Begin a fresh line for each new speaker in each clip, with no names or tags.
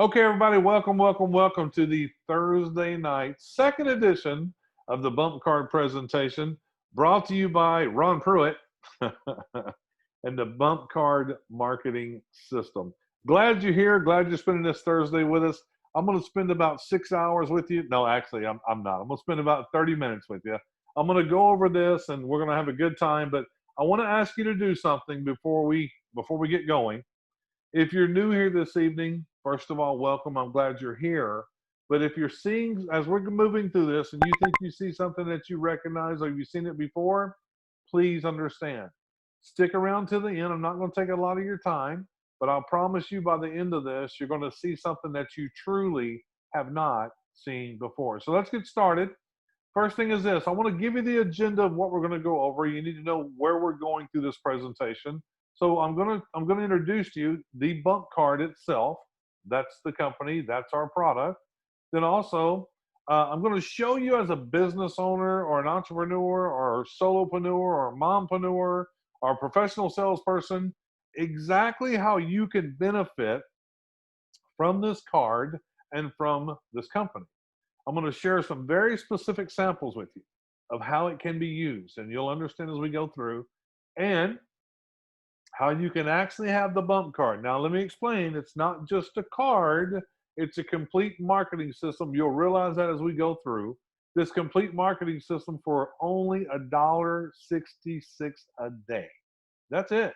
Okay, everybody, welcome to the Thursday night second edition of the Bump Card presentation, brought to you by Ron Pruett and the Bump Card Marketing System. Glad you're here. Glad you're spending this Thursday with us. I'm going to spend about 6 hours with you. No, actually, I'm not. I'm going to spend about 30 minutes with you. I'm going to go over this, and we're going to have a good time. But I want to ask you to do something before we get going. If you're new here this evening, first of all, welcome. I'm glad you're here. But if you're seeing, as we're moving through this, and you think you see something that you recognize or you've seen it before, please understand. Stick around to the end. I'm not going to take a lot of your time, but I'll promise you by the end of this, you're going to see something that you truly have not seen before. So let's get started. First thing is this. I want to give you the agenda of what we're going to go over. You need to know where we're going through this presentation. So I'm going to introduce to you the bump card itself. That's the company. That's our product. Then also, I'm going to show you as a business owner or an entrepreneur or a solopreneur or a mompreneur or a professional salesperson exactly how you can benefit from this card and from this company. I'm going to share some very specific samples with you of how it can be used, and you'll understand as we go through, and how you can actually have the bump card. Now, let me explain. It's not just a card, it's a complete marketing system. You'll realize that as we go through. This complete marketing system for only $1.66 a day. That's it,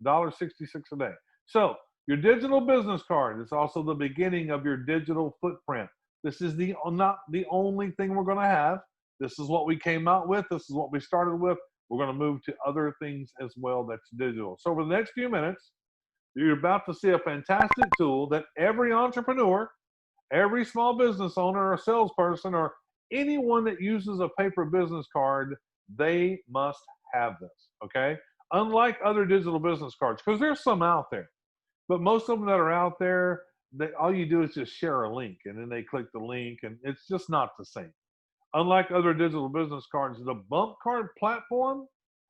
$1.66 a day. So, your digital business card is also the beginning of your digital footprint. This is not the only thing we're going to have. This is what we came out with. This is what we started with. We're going to move to other things as well that's digital. So over the next few minutes, you're about to see a fantastic tool that every entrepreneur, every small business owner or salesperson or anyone that uses a paper business card, they must have this, okay? Unlike other digital business cards, because there's some out there, but most of them that are out there, all you do is just share a link, and then they click the link, and it's just not the same. Unlike other digital business cards, the bump card platform,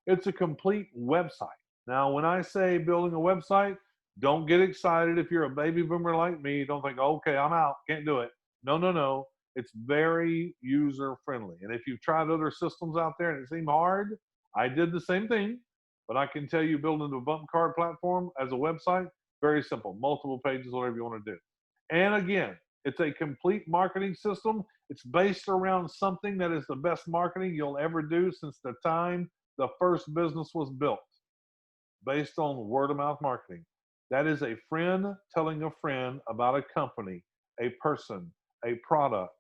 it's a complete website. Now, when I say building a website, don't get excited if you're a baby boomer like me. Don't think, okay, I'm out, can't do it. No, no, no. It's very user friendly. And if you've tried other systems out there and it seemed hard, I did the same thing. But I can tell you building the bump card platform as a website, very simple, multiple pages, whatever you want to do. And again, it's a complete marketing system. It's based around something that is the best marketing you'll ever do since the time the first business was built, based on word of mouth marketing. That is a friend telling a friend about a company, a person, a product,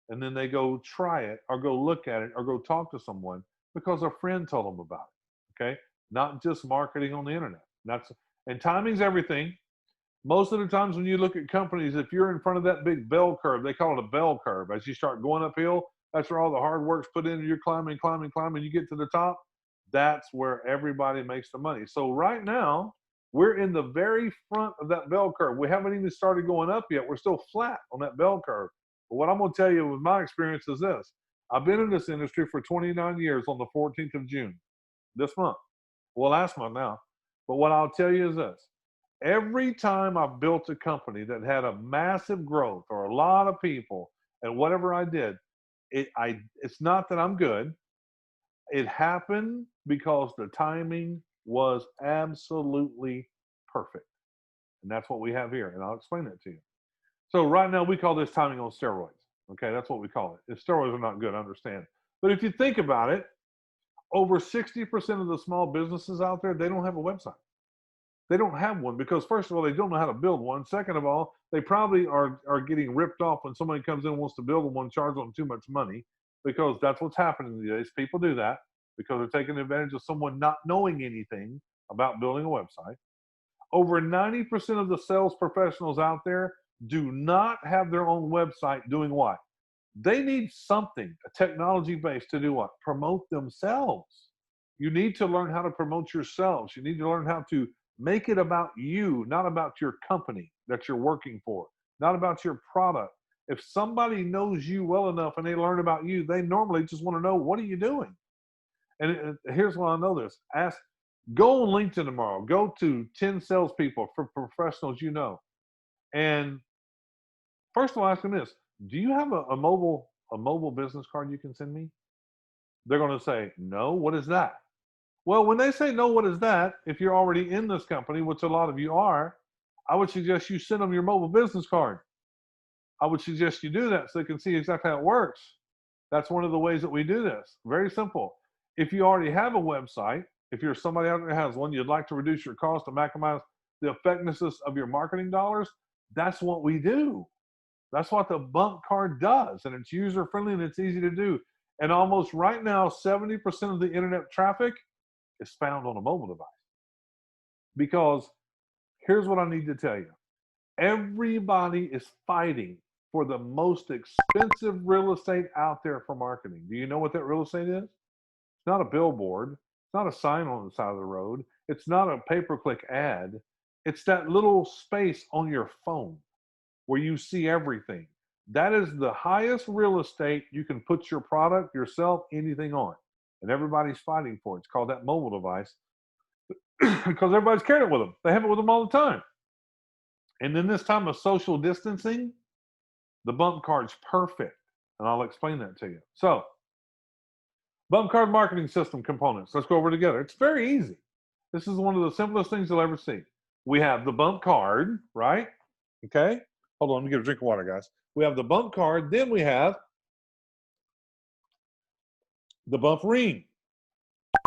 and then they go try it or go look at it or go talk to someone because a friend told them about it. Okay? Not just marketing on the internet. And timing's everything. Most of the times when you look at companies, if you're in front of that big bell curve, they call it a bell curve. As you start going uphill, that's where all the hard work's put in, and you're climbing, climbing, climbing. You get to the top, that's where everybody makes the money. So right now, we're in the very front of that bell curve. We haven't even started going up yet. We're still flat on that bell curve. But what I'm going to tell you with my experience is this. I've been in this industry for 29 years on the 14th of June, this month. Well, last month now. But what I'll tell you is this. Every time I've built a company that had a massive growth or a lot of people and whatever I did, it's not that I'm good. It happened because the timing was absolutely perfect. And that's what we have here. And I'll explain that to you. So right now we call this timing on steroids. Okay, that's what we call it. If steroids are not good, I understand. But if you think about it, over 60% of the small businesses out there, they don't have a website. They don't have one because, first of all, they don't know how to build one. Second of all, they probably are getting ripped off when somebody comes in and wants to build one, charge them too much money, because that's what's happening these days. People do that because they're taking advantage of someone not knowing anything about building a website. Over 90% of the sales professionals out there do not have their own website. Doing what? They need something, a technology base, to do what? Promote themselves. You need to learn how to promote yourselves. You need to learn how to make it about you, not about your company that you're working for, not about your product. If somebody knows you well enough and they learn about you, they normally just want to know, what are you doing? And here's why I know this. Go on LinkedIn tomorrow. Go to 10 salespeople for professionals you know, and First of all, ask them this: do you have a mobile business card you can send me? They're going to say no. What is that? Well, when they say no, what is that? If you're already in this company, which a lot of you are, I would suggest you send them your mobile business card. I would suggest you do that so they can see exactly how it works. That's one of the ways that we do this. Very simple. If you already have a website, if you're somebody out there that has one, you'd like to reduce your cost to maximize the effectiveness of your marketing dollars, that's what we do. That's what the bump card does, and it's user friendly and it's easy to do. And almost right now, 70% of the internet traffic is found on a mobile device. Because here's what I need to tell you: everybody is fighting for the most expensive real estate out there for marketing. Do you know what that real estate is? It's not a billboard. It's not a sign on the side of the road. It's not a pay-per-click ad. It's that little space on your phone where you see everything. That is the highest real estate you can put your product, yourself, anything on. And everybody's fighting for it. It's called that mobile device because everybody's carrying it with them. They have it with them all the time. And in this time of social distancing, the bump card's perfect. And I'll explain that to you. So, bump card marketing system components. Let's go over together. It's very easy. This is one of the simplest things you'll ever see. We have the bump card, right? Okay. Hold on, let me get a drink of water, guys. We have the bump card. Then we have the bump ring.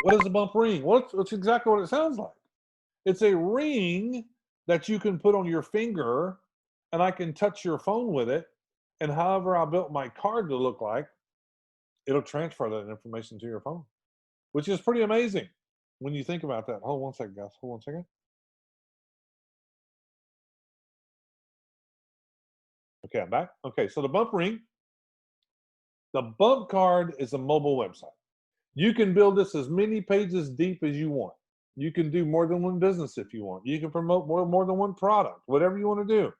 What is the bump ring? Well, it's exactly what it sounds like. It's a ring that you can put on your finger, and I can touch your phone with it. And however I built my card to look like, it'll transfer that information to your phone, which is pretty amazing when you think about that. Hold one second, guys. Hold one second. Okay, I'm back. Okay, so the bump ring. The bump card is a mobile website. You can build this as many pages deep as you want. You can do more than one business if you want. You can promote more than one product, whatever you want to do.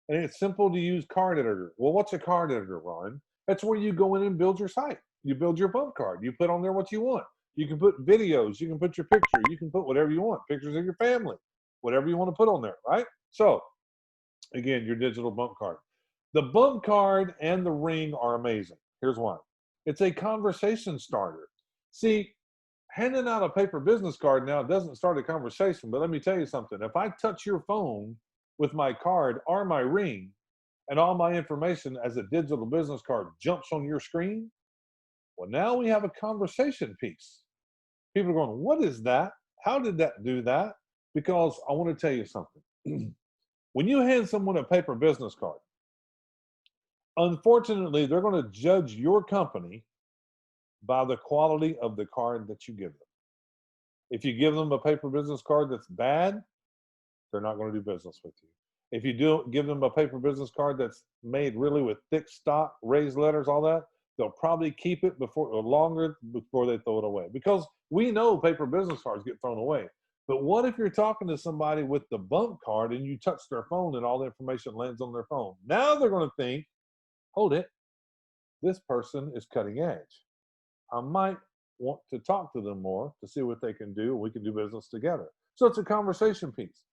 And it's simple to use card editor. Well, what's a card editor, Ron? That's where you go in and build your site. You build your bump card. You put on there what you want. You can put videos. You can put your picture. You can put whatever you want. Pictures of your family. Whatever you want to put on there, right? So, again, your digital bump card. The bump card and the ring are amazing. Here's why. It's a conversation starter. See, handing out a paper business card now doesn't start a conversation, but let me tell you something. If I touch your phone with my card or my ring, and all my information as a digital business card jumps on your screen, well, now we have a conversation piece. People are going, what is that? How did that do that? Because I want to tell you something. When you hand someone a paper business card, unfortunately, they're going to judge your company by the quality of the card that you give them. If you give them a paper business card that's bad, they're not going to do business with you. If you do give them a paper business card that's made really with thick stock, raised letters, all that, they'll probably keep it longer before they throw it away. Because we know paper business cards get thrown away. But what if you're talking to somebody with the bump card and you touch their phone and all the information lands on their phone? Now they're going to think, hold it, this person is cutting edge. I might want to talk to them more to see what they can do, and we can do business together. So it's a conversation piece.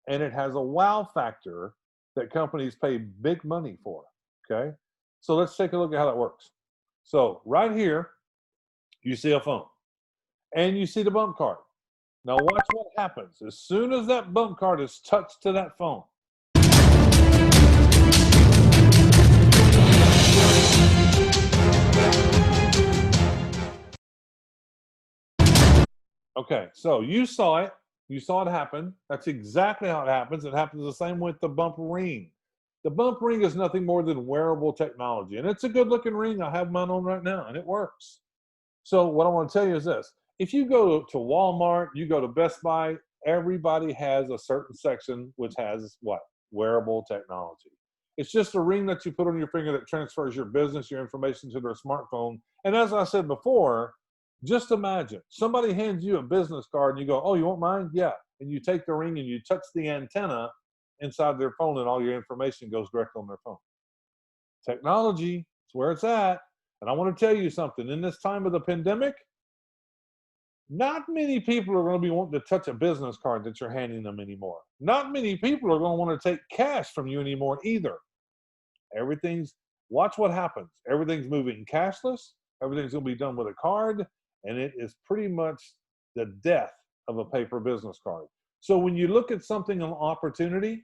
And it has a wow factor that companies pay big money for, okay? So let's take a look at how that works. So right here, you see a phone, and you see the bump card. Now watch what happens. As soon as that bump card is touched to that phone, okay, so you saw it. You saw it happen. That's exactly how it happens. It happens the same with the bump ring. The bump ring is nothing more than wearable technology. And it's a good looking ring. I have mine on right now, and it works. So what I want to tell you is this. If you go to Walmart, you go to Best Buy, everybody has a certain section which has what? Wearable technology. It's just a ring that you put on your finger that transfers your business, your information to their smartphone. And as I said before, just imagine somebody hands you a business card and you go, oh, you want mine? Yeah. And you take the ring and you touch the antenna inside their phone and all your information goes directly on their phone. Technology is where it's at. And I want to tell you something. In this time of the pandemic, not many people are going to be wanting to touch a business card that you're handing them anymore. Not many people are going to want to take cash from you anymore either. Watch what happens. Everything's moving cashless. Everything's going to be done with a card. And it is pretty much the death of a paper business card. So when you look at something on opportunity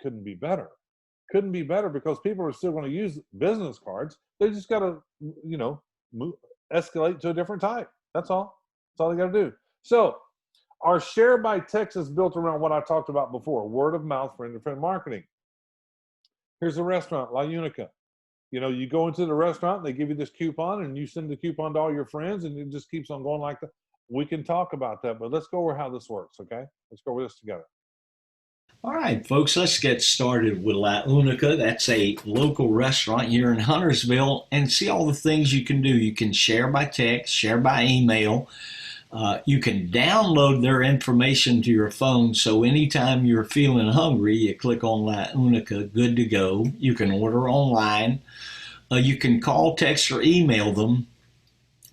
couldn't be better. Couldn't be better because people are still going to use business cards. They just got to, escalate to a different type. That's all. That's all they got to do. So our share by text is built around what I talked about before, word of mouth for independent marketing. Here's a restaurant, La Unica. You go into the restaurant, and they give you this coupon, and you send the coupon to all your friends, and it just keeps on going like that. We can talk about that, but let's go over how this works, okay? Let's go over this together.
All right, folks, let's get started with La Unica. That's a local restaurant here in Huntersville, and see all the things you can do. You can share by text, share by email. You can download their information to your phone, so anytime you're feeling hungry, you click on La Unica, good to go. You can order online. You can call, text, or email them.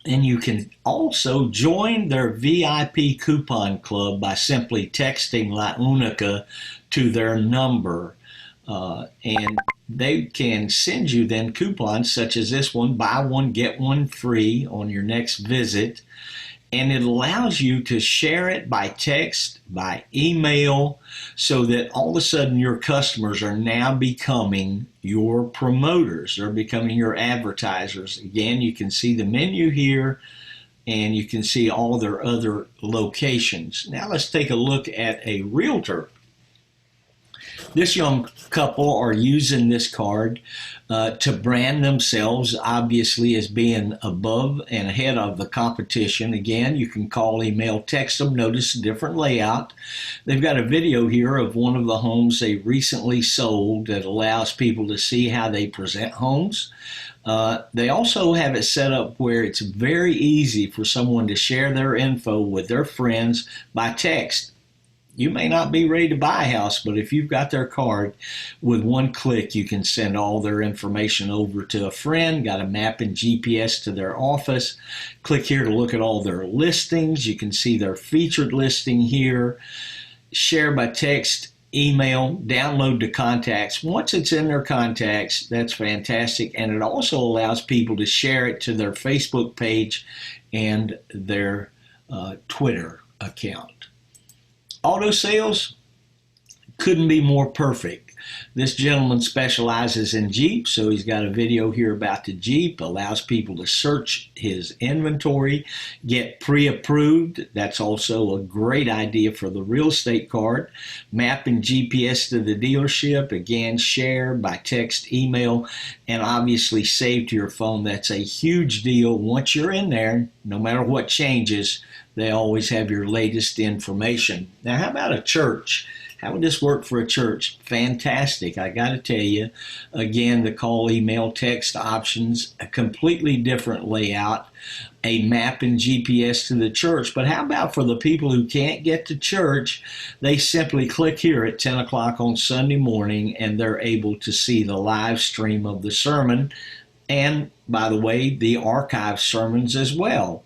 And you can also join their VIP coupon club by simply texting La Unica to their number. And they can send you then coupons such as this one, buy one, get one free on your next visit. And it allows you to share it by text, by email, so that all of a sudden your customers are now becoming your promoters. They're becoming your advertisers. Again, you can see the menu here, and you can see all their other locations. Now let's take a look at a realtor. This young couple are using this card to brand themselves, obviously, as being above and ahead of the competition. Again, you can call, email, text them. Notice a different layout. They've got a video here of one of the homes they recently sold that allows people to see how they present homes. They also have it set up where it's very easy for someone to share their info with their friends by text. You may not be ready to buy a house, but if you've got their card, with one click, you can send all their information over to a friend, got a map and GPS to their office. Click here to look at all their listings. You can see their featured listing here. Share by text, email, download to contacts. Once it's in their contacts, that's fantastic. And it also allows people to share it to their Facebook page and their Twitter account. Auto sales couldn't be more perfect. This gentleman specializes in Jeep, so he's got a video here about the Jeep, allows people to search his inventory, get pre-approved. That's also a great idea for the real estate card. Map and GPS to the dealership, again, share by text, email, and obviously save to your phone. That's a huge deal. Once you're in there, no matter what changes, they always have your latest information. Now, how about a church? How would this work for a church? Fantastic. I got to tell you, again, the call, email, text options, a completely different layout, a map and GPS to the church. But how about for the people who can't get to church? They simply click here at 10 o'clock on Sunday morning, and they're able to see the live stream of the sermon. And, by the way, the archive sermons as well.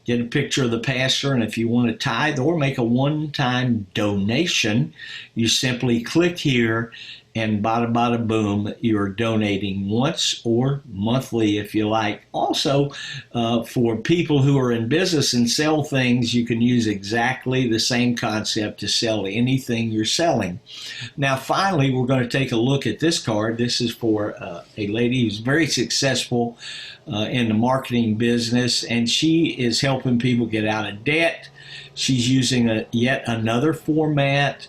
Get a picture of the pastor, and if you want to tithe or make a one-time donation, you simply click here, and bada bada boom, you're donating once or monthly if you like. Also, for people who are in business and sell things, you can use exactly the same concept to sell anything you're selling. Now, finally, we're going to take a look at this card. This is for a lady who's very successful in the marketing business, and she is helping people get out of debt. She's using yet another format.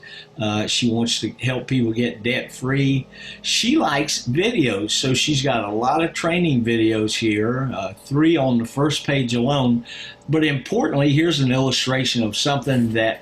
She wants to help people get debt-free. She likes videos, so she's got a lot of training videos here, 3 on the first page alone. But importantly, here's an illustration of something that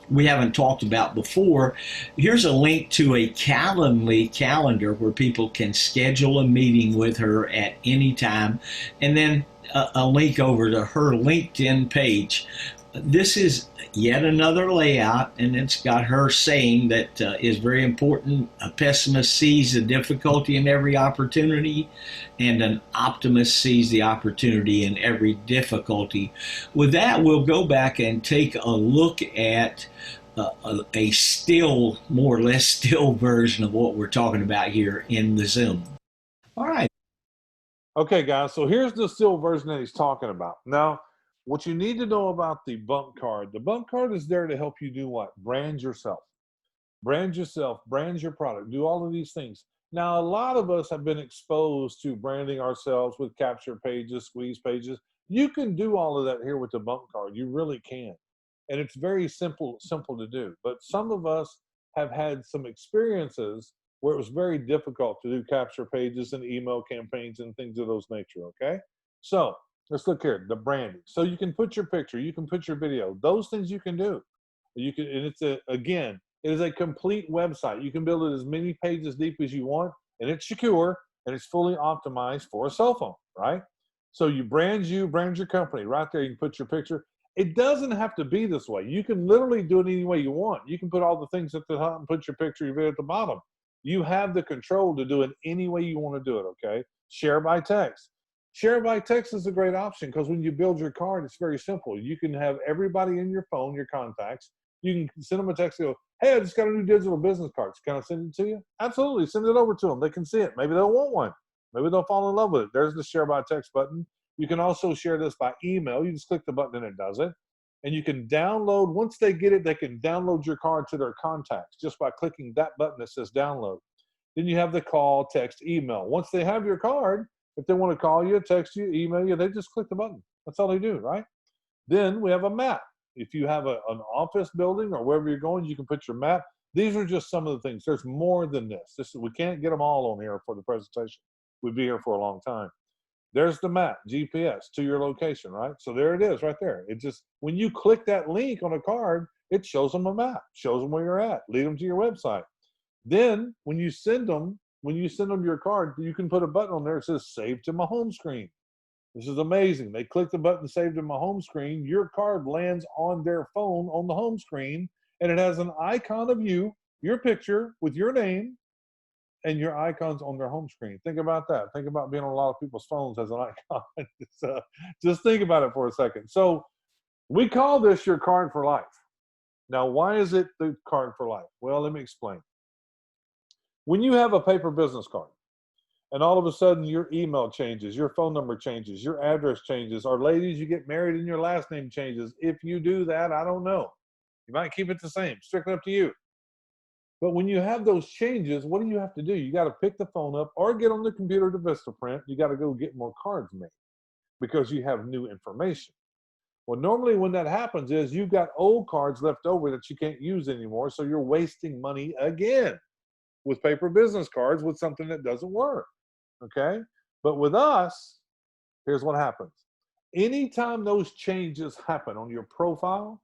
we haven't talked about before. Here's a link to a Calendly calendar where people can schedule a meeting with her at any time, and then a link over to her LinkedIn page. This is yet another layout, and it's got her saying that is very important. A pessimist sees the difficulty in every opportunity, and an optimist sees the opportunity in every difficulty. With that, we'll go back and take a look at a still, more or less still version of what we're talking about here in the Zoom. All right.
Okay, guys, so here's the still version that he's talking about. Now, what you need to know about the bump card, the bump card is there to help you do what? Brand yourself. Brand yourself, brand your product, do all of these things. Now, a lot of us have been exposed to branding ourselves with capture pages, squeeze pages. You can do all of that here with the bump card. You really can. And it's very simple to do. But some of us have had some experiences where it was very difficult to do capture pages and email campaigns and things of those nature, okay? So let's look here, the branding. So you can put your picture, you can put your video, those things you can do. You can, and it's again, it is a complete website. You can build it as many pages deep as you want, and it's secure, and it's fully optimized for a cell phone, right? So you, brand your company. Right there, you can put your picture. It doesn't have to be this way. You can literally do it any way you want. You can put all the things at the top and put your picture, your video at the bottom. You have the control to do it any way you want to do it, okay? Share by text. Share by text is a great option because when you build your card, it's very simple. You can have everybody in your phone, your contacts. You can send them a text and go, hey, I just got a new digital business card. Can I send it to you? Absolutely. Send it over to them. They can see it. Maybe they'll want one. Maybe they'll fall in love with it. There's the share by text button. You can also share this by email. You just click the button and it does it. And you can download, once they get it, they can download your card to their contacts just by clicking that button that says download. Then you have the call, text, email. Once they have your card, if they want to call you, text you, email you, they just click the button. That's all they do, right? Then we have a map. If you have an office building or wherever you're going, you can put your map. These are just some of the things. There's more than this. We can't get them all on here for the presentation. We'd be here for a long time. There's the map, GPS to your location, right? So there it is right there. It just, when you click that link on a card, it shows them a map, shows them where you're at, lead them to your website. Then when you send them your card, you can put a button on there that says save to my home screen. This is amazing. They click the button, save to my home screen. Your card lands on their phone on the home screen, and it has an icon of you, your picture with your name, and your icons on their home screen. Think about that. Think about being on a lot of people's phones as an icon. Just think about it for a second. So we call this your card for life. Now, why is it the card for life? Well, let me explain. When you have a paper business card, and all of a sudden your email changes, your phone number changes, your address changes, or ladies, you get married and your last name changes. If you do that, I don't know. You might keep it the same. Strictly up to you. But when you have those changes, what do you have to do? You got to pick the phone up or get on the computer to Vistaprint. You got to go get more cards made because you have new information. Well, normally when that happens is you've got old cards left over that you can't use anymore, so you're wasting money again with paper business cards with something that doesn't work, okay? But with us, here's what happens. Anytime those changes happen on your profile,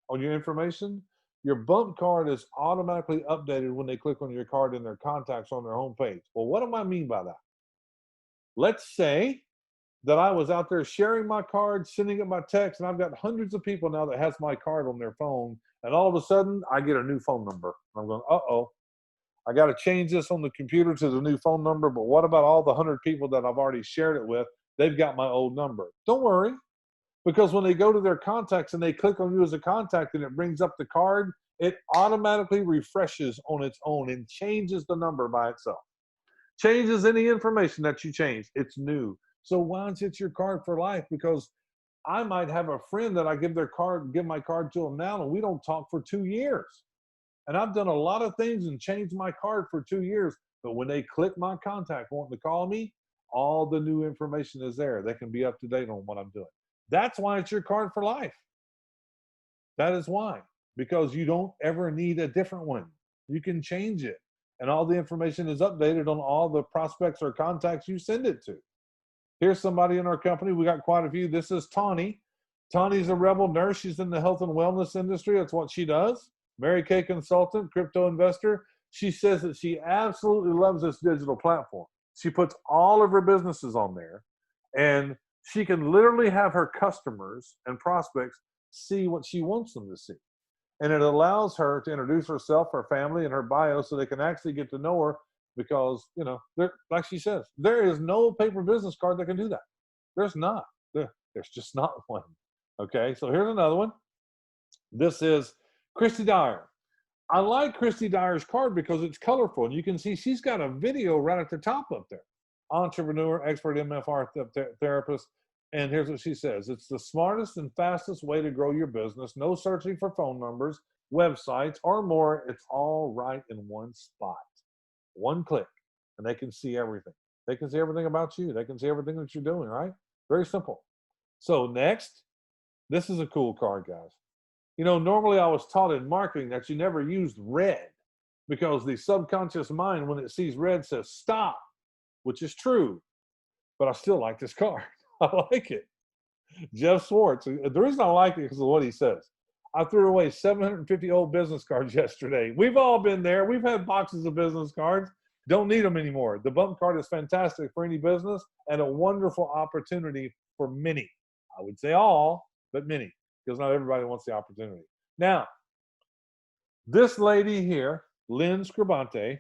on your information, your bump card is automatically updated when they click on your card in their contacts on their homepage. Well, what do I mean by that? Let's say that I was out there sharing my card, sending it by text, and I've got hundreds of people now that has my card on their phone, and all of a sudden I get a new phone number. I'm going, uh-oh, I got to change this on the computer to the new phone number, but what about all the 100 people that I've already shared it with? They've got my old number. Don't worry. Because when they go to their contacts and they click on you as a contact and it brings up the card, it automatically refreshes on its own and changes the number by itself. Changes any information that you change. It's new. So once it's your card for life, because I might have a friend that I give my card to them now, and we don't talk for 2 years. And I've done a lot of things and changed my card for 2 years. But when they click my contact wanting to call me, all the new information is there. They can be up to date on what I'm doing. That's why it's your card for life. That is why. Because you don't ever need a different one. You can change it. And all the information is updated on all the prospects or contacts you send it to. Here's somebody in our company. We got quite a few. This is Tawny. Tawny's a rebel nurse. She's in the health and wellness industry. That's what she does. Mary Kay consultant, crypto investor. She says that she absolutely loves this digital platform. She puts all of her businesses on there, and she can literally have her customers and prospects see what she wants them to see. And it allows her to introduce herself, her family, and her bio so they can actually get to know her because, you know, like she says, there is no paper business card that can do that. There's not. There's just not one. Okay, so here's another one. This is Christy Dyer. I like Christy Dyer's card because it's colorful, and you can see she's got a video right at the top up there. Entrepreneur, expert MFR therapist. And here's what she says. It's the smartest and fastest way to grow your business. No searching for phone numbers, websites, or more. It's all right in one spot. One click, and they can see everything. They can see everything about you. They can see everything that you're doing, right? Very simple. So next, this is a cool card, guys. You know, normally I was taught in marketing that you never used red because the subconscious mind, when it sees red, says stop, which is true. But I still like this card. I like it. Jeff Swartz. The reason I like it is because of what he says. I threw away 750 old business cards yesterday. We've all been there. We've had boxes of business cards. Don't need them anymore. The bump card is fantastic for any business and a wonderful opportunity for many. I would say all, but many, because not everybody wants the opportunity. Now, this lady here, Lynn Scribante,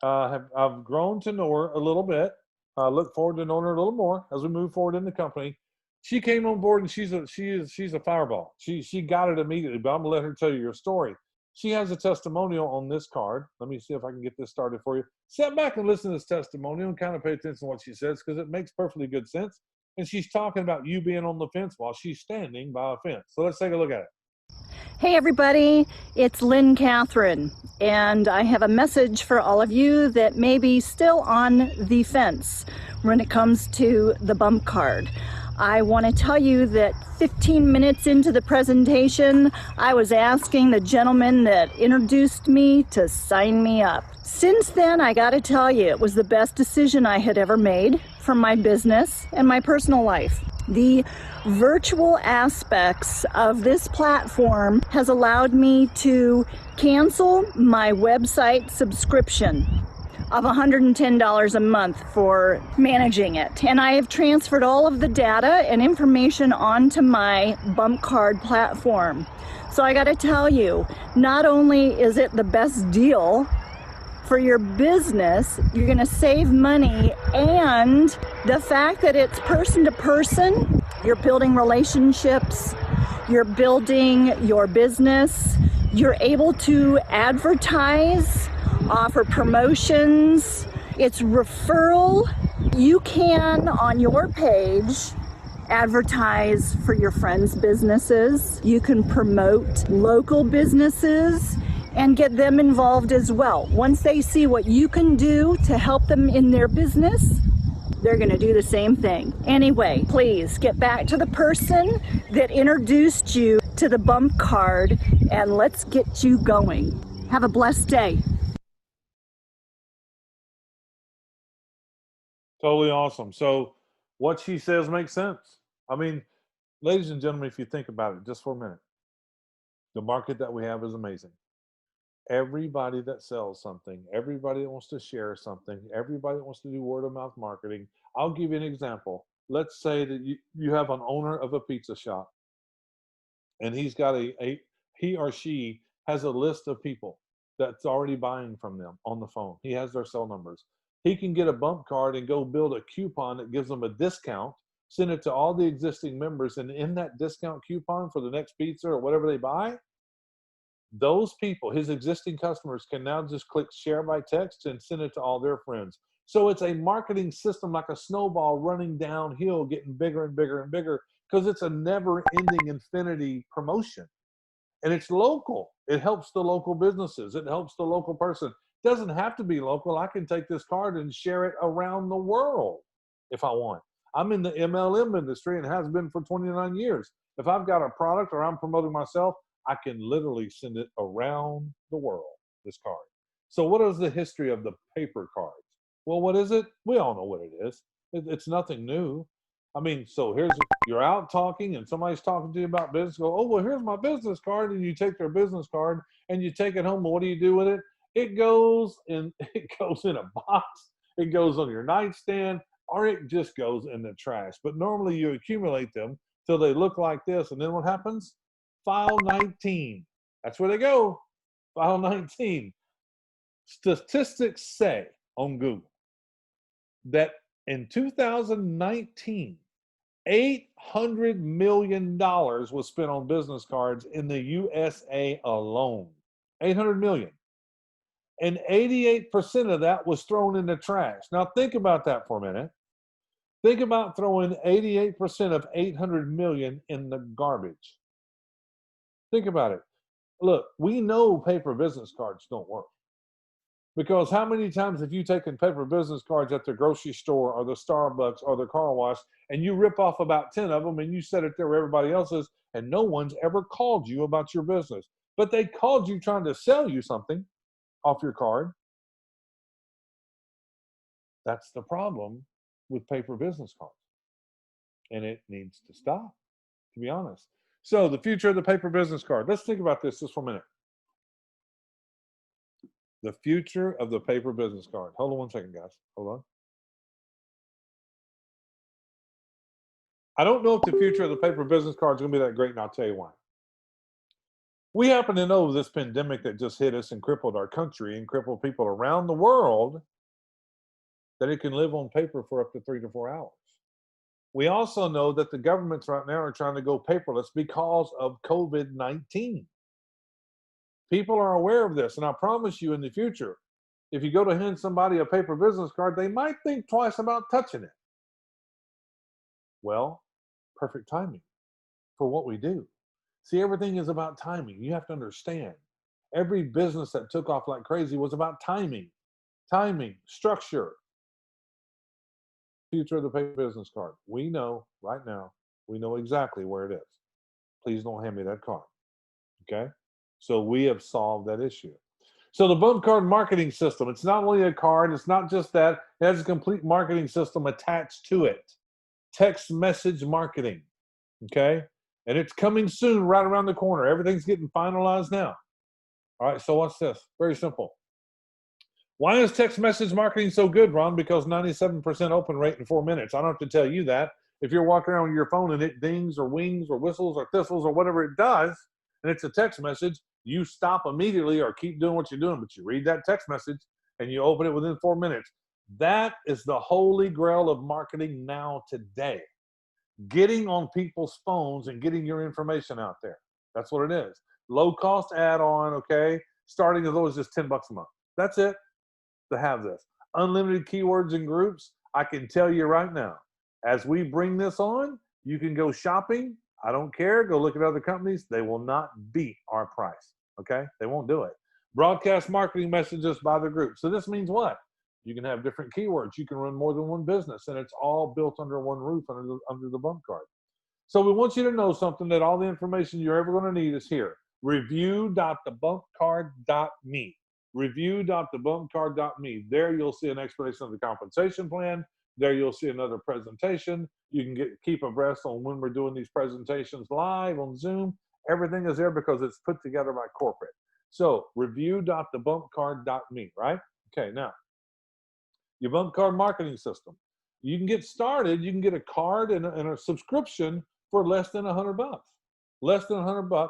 I've grown to know her a little bit. I look forward to knowing her a little more as we move forward in the company. She came on board and she's a fireball. She got it immediately, but I'm gonna let her tell you your story. She has a testimonial on this card. Let me see if I can get this started for you. Sit back and listen to this testimonial and kind of pay attention to what she says because it makes perfectly good sense. And she's talking about you being on the fence while she's standing by a fence. So let's take a look at it.
Hey everybody, it's Lynn Catherine, and I have a message for all of you that may be still on the fence when it comes to the bump card. I want to tell you that 15 minutes into the presentation, I was asking the gentleman that introduced me to sign me up. Since then, I got to tell you, it was the best decision I had ever made for my business and my personal life. The virtual aspects of this platform has allowed me to cancel my website subscription of $110 a month for managing it. And I have transferred all of the data and information onto my bump card platform. So I got to tell you, not only is it the best deal for your business, you're going to save money, and the fact that it's person to person, you're building relationships, you're building your business, you're able to advertise, offer promotions, it's referral. You can, on your page, advertise for your friends' businesses. You can promote local businesses and get them involved as well. Once they see what you can do to help them in their business, they're gonna do the same thing. Anyway, please get back to the person that introduced you to the bump card and let's get you going. Have a blessed day.
Totally awesome. So what she says makes sense. I mean, ladies and gentlemen, if you think about it just for a minute, the market that we have is amazing. Everybody that sells something, everybody that wants to share something, everybody that wants to do word of mouth marketing. I'll give you an example. Let's say that you have an owner of a pizza shop and he's got he or she has a list of people that's already buying from them on the phone. He has their cell numbers. He can get a bump card and go build a coupon that gives them a discount, send it to all the existing members, and in that discount coupon for the next pizza or whatever they buy, those people, his existing customers, can now just click share by text and send it to all their friends. So it's a marketing system like a snowball running downhill, getting bigger and bigger and bigger, because it's a never-ending infinity promotion. And it's local. It helps the local businesses. It helps the local person. It doesn't have to be local. I can take this card and share it around the world if I want. I'm in the MLM industry and has been for 29 years. If I've got a product or I'm promoting myself, I can literally send it around the world, this card. So what is the history of the paper cards? Well, what is it? We all know what it is. It's nothing new. I mean, so you're out talking and somebody's talking to you about business. Go, oh, well, here's my business card. And you take their business card and you take it home. Well, what do you do with it? It goes in a box. It goes on your nightstand, or it just goes in the trash. But normally you accumulate them till they look like this. And then what happens? File 19. That's where they go. File 19. Statistics say on Google that in 2019, $800 million was spent on business cards in the USA alone. 800 million. And 88% of that was thrown in the trash. Now think about that for a minute. Think about throwing 88% of 800 million in the garbage. Think about it. Look, we know paper business cards don't work. Because how many times have you taken paper business cards at the grocery store or the Starbucks or the car wash and you rip off about 10 of them and you set it there where everybody else is and no one's ever called you about your business. But they called you trying to sell you something off your card. That's the problem with paper business cards. And it needs to stop, to be honest. So the future of the paper business card. Let's think about this just for a minute. The future of the paper business card. Hold on one second, guys. Hold on. I don't know if the future of the paper business card is going to be that great, and I'll tell you why. We happen to know this pandemic that just hit us and crippled our country and crippled people around the world, that it can live on paper for up to 3 to 4 hours. We also know that the governments right now are trying to go paperless because of COVID-19. People are aware of this, and I promise you in the future, if you go to hand somebody a paper business card, they might think twice about touching it. Well, perfect timing for what we do. See, everything is about timing. You have to understand. Every business that took off like crazy was about timing, structure. Future of the paper business card. We know right now, we know exactly where it is. Please don't hand me that card. Okay? So we have solved that issue. So the bump card marketing system, it's not only a card, it's not just that, it has a complete marketing system attached to it. Text message marketing, okay? And it's coming soon, right around the corner. Everything's getting finalized now. All right, so what's this? Very simple. Why is text message marketing so good, Ron? Because 97% open rate in 4 minutes. I don't have to tell you that. If you're walking around with your phone and it dings or wings or whistles or thistles or whatever it does, and it's a text message, you stop immediately or keep doing what you're doing, but you read that text message and you open it within 4 minutes. That is the holy grail of marketing now today. Getting on people's phones and getting your information out there. That's what it is. Low cost add-on, okay? Starting as low as just $10 a month. That's it to have this. Unlimited keywords and groups. I can tell you right now, as we bring this on, you can go shopping. I don't care. Go look at other companies. They will not beat our price, okay? They won't do it. Broadcast marketing messages by the group. So this means what? You can have different keywords. You can run more than one business, and it's all built under one roof under the bump card. So we want you to know something, that all the information you're ever going to need is here. Review.thebumpcard.me. Review.thebumpcard.me. There you'll see an explanation of the compensation plan. There you'll see another presentation. You can keep abreast on when we're doing these presentations live on Zoom. Everything is there because it's put together by corporate. So review.thebumpcard.me, right? Okay, now, your bump card marketing system. You can get started. You can get a card and a subscription for less than $100. Less than $100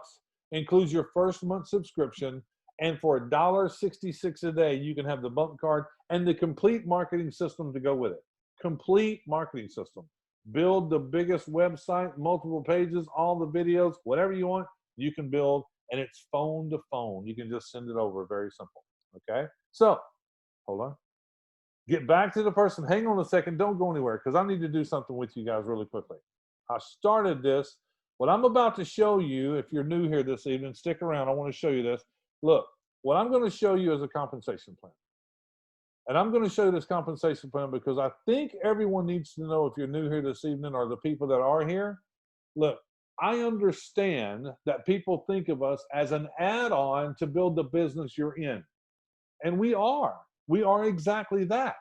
includes your first month subscription, and for $1.66 a day, you can have the bump card and the complete marketing system to go with it. Complete marketing system. Build the biggest website, multiple pages, all the videos, whatever you want, you can build, and it's phone to phone. You can just send it over. Very simple. Okay? So, hold on. Get back to the person. Hang on a second. Don't go anywhere, because I need to do something with you guys really quickly. I started this. What I'm about to show you, if you're new here this evening, stick around. I want to show you this. Look, what I'm going to show you is a compensation plan. And I'm going to show you this compensation plan because I think everyone needs to know, if you're new here this evening or the people that are here, look, I understand that people think of us as an add-on to build the business you're in. And we are. We are exactly that.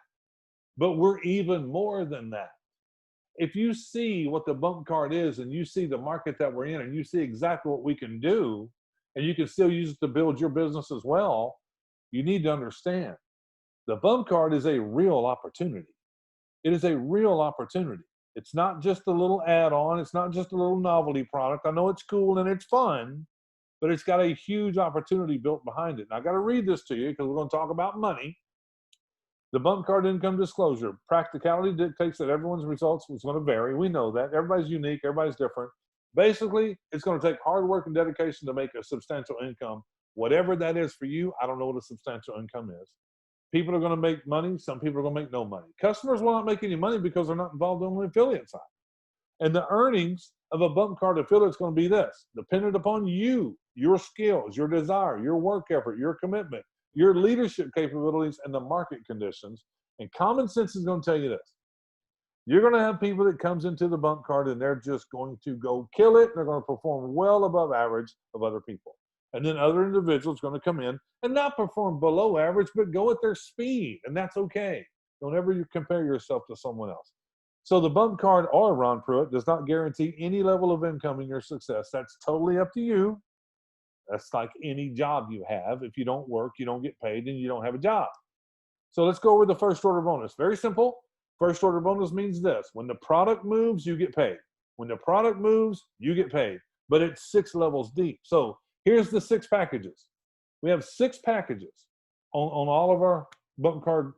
But we're even more than that. If you see what the bump card is and you see the market that we're in and you see exactly what we can do, and you can still use it to build your business as well, you need to understand the bump card is a real opportunity. It is a real opportunity. It's not just a little add-on. It's not just a little novelty product. I know it's cool and it's fun, but it's got a huge opportunity built behind it. And I got to read this to you because we're going to talk about money. The bump card income disclosure. Practicality dictates that everyone's results is going to vary. We know that. Everybody's unique. Everybody's different. Basically, it's going to take hard work and dedication to make a substantial income. Whatever that is for you, I don't know what a substantial income is. People are going to make money. Some people are going to make no money. Customers will not make any money because they're not involved on the affiliate side. And the earnings of a bump card affiliate is going to be this, dependent upon you, your skills, your desire, your work effort, your commitment, your leadership capabilities, and the market conditions. And common sense is going to tell you this. You're going to have people that comes into the bump card and they're just going to go kill it. They're going to perform well above average of other people. And then other individuals are going to come in and not perform below average, but go at their speed. And that's okay. Don't ever compare yourself to someone else. So the bump card or Ron Pruett does not guarantee any level of income in your success. That's totally up to you. That's like any job you have. If you don't work, you don't get paid, and you don't have a job. So let's go over the first order bonus. Very simple. First order bonus means this. When the product moves, you get paid. When the product moves, you get paid. But it's 6 levels deep. So here's the 6 packages. We have 6 packages on all of our bump card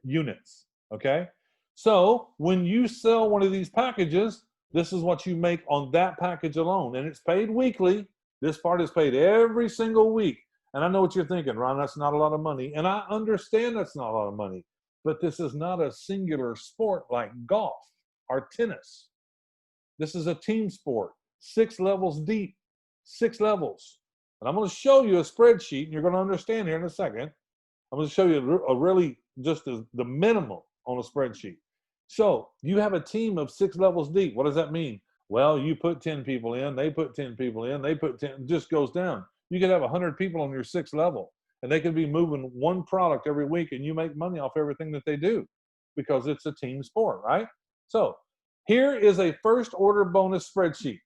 units, okay? So when you sell one of these packages, this is what you make on that package alone, and it's paid weekly. This part is paid every single week. And I know what you're thinking, Ron, that's not a lot of money. And I understand that's not a lot of money, but this is not a singular sport like golf or tennis. This is a team sport, 6 levels deep, 6 levels. And I'm going to show you a spreadsheet, and you're going to understand here in a second. I'm going to show you a really just the minimum on a spreadsheet. So you have a team of 6 levels deep. What does that mean? Well, you put 10 people in, they put 10 people in, they put 10, it just goes down. You could have 100 people on your 6th level, and they could be moving one product every week, and you make money off everything that they do because it's a team sport, right? So here is a first order bonus spreadsheet.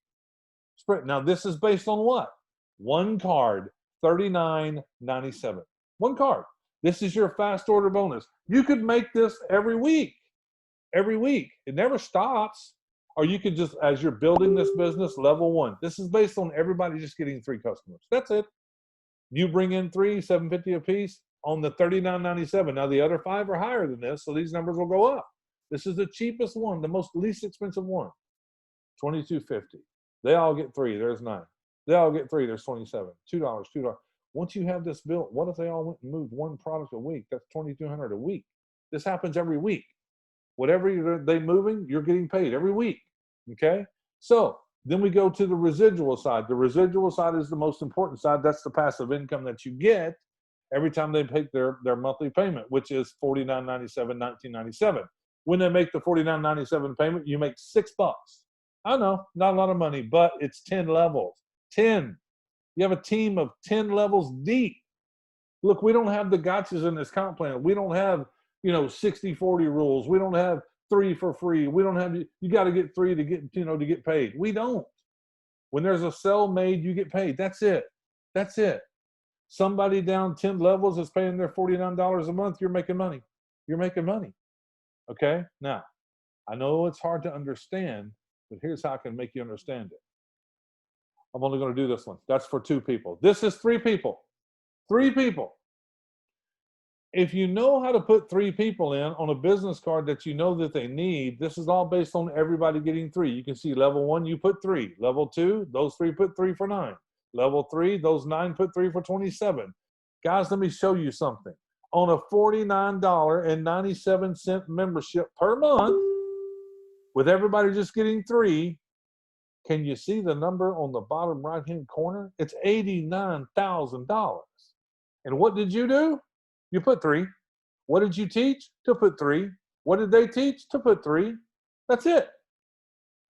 Now this is based on what? One card, $39.97. One card. This is your fast order bonus. You could make this every week. Every week. It never stops. Or you could just, as you're building this business, level 1. This is based on everybody just getting 3 customers. That's it. You bring in 3, $7.50 a piece on the $39.97. Now the other 5 are higher than this, so these numbers will go up. This is the cheapest one, the least expensive one. $22.50. They all get 3. There's 9. They all get 3. There's 27. $2. Once you have this built, what if they all went and moved one product a week? That's $2,200 a week. This happens every week. Whatever they're moving, you're getting paid every week. Okay? So then we go to the residual side. The residual side is the most important side. That's the passive income that you get every time they make their monthly payment, which is $49.97, $19.97. When they make the $49.97 payment, you make $6. I know, not a lot of money, but it's 10 levels. 10. You have a team of 10 levels deep. Look, we don't have the gotchas in this comp plan. We don't have, 60-40 rules. We don't have 3 for free. We don't have, you got to get 3 to get, to get paid. We don't. When there's a sell made, you get paid. That's it. That's it. Somebody down 10 levels is paying their $49 a month. You're making money. You're making money. Okay? Now, I know it's hard to understand, but here's how I can make you understand it. I'm only going to do this one. That's for 2 people. This is 3 people. 3 people. If you know how to put 3 people in on a business card that you know that they need, this is all based on everybody getting 3. You can see level 1, you put 3. Level 2, those 3 put 3 for 9. Level 3, those 9 put 3 for 27. Guys, let me show you something. On a $49.97 membership per month, with everybody just getting 3, can you see the number on the bottom right-hand corner? It's $89,000. And what did you do? You put 3. What did you teach? To put 3. What did they teach? To put 3. That's it.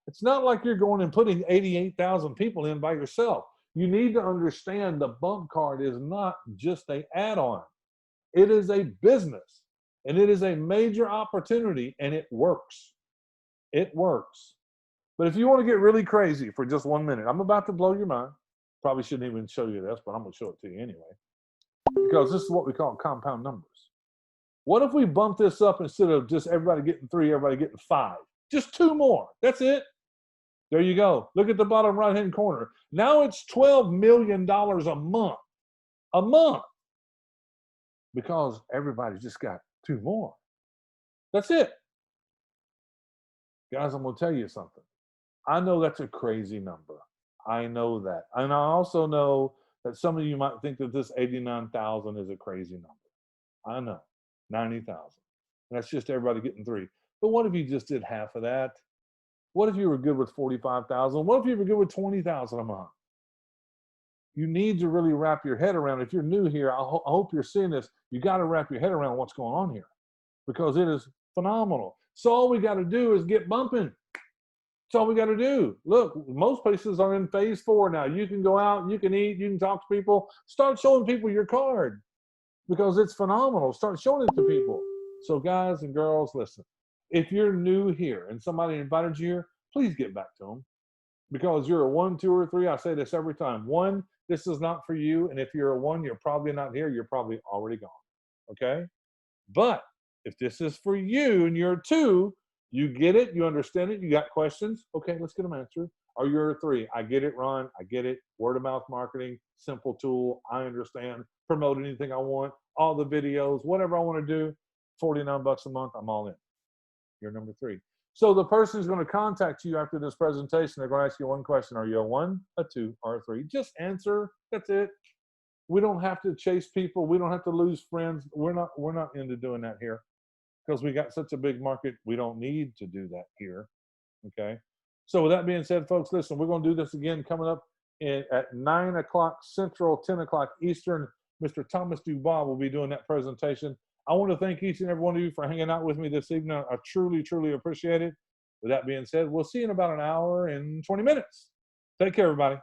It's not like you're going and putting 88,000 people in by yourself. You need to understand the bump card is not just an add-on. It is a business, and it is a major opportunity, and it works. It works. But if you want to get really crazy for just 1 minute, I'm about to blow your mind. Probably shouldn't even show you this, but I'm going to show it to you anyway. Because this is what we call compound numbers. What if we bump this up instead of just everybody getting 3, everybody getting 5? Just 2 more. That's it. There you go. Look at the bottom right-hand corner. Now it's $12 million a month. A month. Because everybody just got 2 more. That's it. Guys, I'm going to tell you something. I know that's a crazy number. I know that. And I also know that some of you might think that this 89,000 is a crazy number. I know. 90,000. That's just everybody getting 3. But what if you just did half of that? What if you were good with 45,000? What if you were good with 20,000 a month? You need to really wrap your head around. If you're new here, I hope you're seeing this. You got to wrap your head around what's going on here, because it is phenomenal. So all we got to do is get bumping. That's all we got to do. Look, most places are in phase 4 now. You can go out, you can eat, you can talk to people. Start showing people your card, because it's phenomenal. Start showing it to people. So guys and girls, listen. If you're new here and somebody invited you here, please get back to them, because you're a 1, 2, or 3. I say this every time. 1, this is not for you. And if you're a 1, you're probably not here. You're probably already gone. Okay? But if this is for you and you're a 2, you get it, you understand it, you got questions, okay, let's get them answered. Or you're a 3, I get it, Ron, I get it. Word of mouth marketing, simple tool, I understand. Promote anything I want, all the videos, whatever I want to do, $49 a month, I'm all in. You're number 3. So the person is going to contact you after this presentation. They're going to ask you one question. Are you a 1, a 2, or a 3? Just answer. That's it. We don't have to chase people. We don't have to lose friends. We're not into doing that here, because we got such a big market. We don't need to do that here. Okay. So with that being said, folks, listen, we're going to do this again coming up at 9 o'clock Central, 10 o'clock Eastern. Mr. Thomas Dubois will be doing that presentation. I want to thank each and every one of you for hanging out with me this evening. I truly, truly appreciate it. With that being said, we'll see you in about an hour and 20 minutes. Take care, everybody.